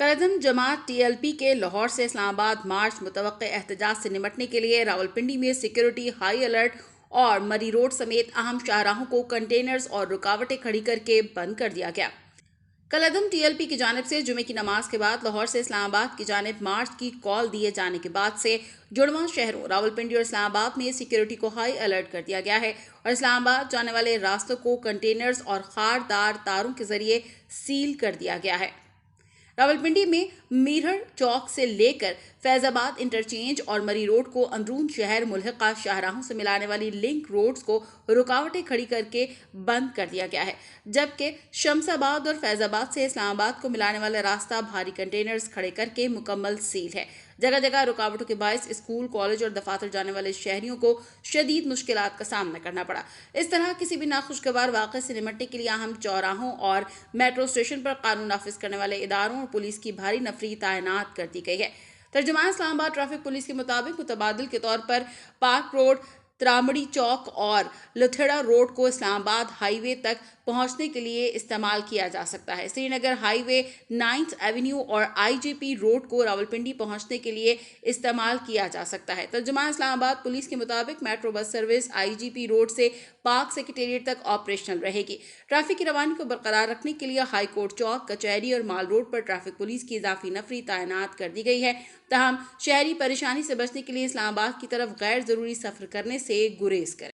कलअदम जमात TLP के लाहौर से इस्लामाबाद मार्च मुतवक्के एहतजाज से निपटने के लिए रावलपिंडी में सिक्योरिटी हाई अलर्ट और मरी रोड समेत अहम शाहराहों को कंटेनर्स और रुकावटें खड़ी करके बंद कर दिया गया। कलअदम टीएलपी की जानिब से जुमे की नमाज के बाद लाहौर से इस्लामाबाद की जानिब मार्च की कॉल दिए जाने के बाद से जुड़वां शहरों रावलपिंडी और इस्लामाबाद में सिक्योरिटी को हाई अलर्ट कर दिया गया है और इस्लामाबाद जाने वाले रास्तों को कंटेनर्स और खारदार तारों के जरिए सील कर दिया गया है। रावलपिंडी में मीरहर चौक से लेकर फैजाबाद इंटरचेंज और मरी रोड को अंदरून शहर मुल्हिका शाहराहों से मिलाने वाली लिंक रोड्स को रुकावटें खड़ी करके बंद कर दिया गया है, जबकि शमसाबाद और फैजाबाद से इस्लामाबाद को मिलाने वाला रास्ता भारी कंटेनर्स खड़े करके मुकम्मल सील है। जगह जगह रुकावटों के बायस स्कूल, कॉलेज और दफातर जाने वाले शहरियों को शदीद मुश्किलात का सामना करना पड़ा। इस तरह किसी भी नाखुशगवार वाक़े से निपटने के लिए अहम चौराहों और मेट्रो स्टेशन पर कानून नाफिज करने वाले इदारों और पुलिस की भारी नफरी तैनात कर दी गई है। तर्जुमान इस्लामाबाद ट्रैफिक पुलिस के मुताबिक मुतबादिल के तौर पर पार्क रोड, त्रामड़ी चौक और लुथेड़ा रोड को इस्लामाबाद हाईवे तक पहुंचने के लिए इस्तेमाल किया जा सकता है। श्रीनगर हाईवे, 9th एवेन्यू और आईजीपी रोड को रावलपिंडी पहुंचने के लिए इस्तेमाल किया जा सकता है। तर्जुमान इस्लामाबाद पुलिस के मुताबिक metro bus service IGP road से पार्क सेक्रेटेरिएट तक ऑपरेशनल रहेगी। ट्रैफिक की रवानी को बरकरार रखने के लिए हाई कोर्ट चौक, कचहरी और माल रोड पर ट्रैफिक पुलिस की इजाफी नफरी तैनात कर दी गई है। तहम शहरी परेशानी से बचने के लिए इस्लामाबाद की तरफ गैर जरूरी सफर करने से गुरेज करें।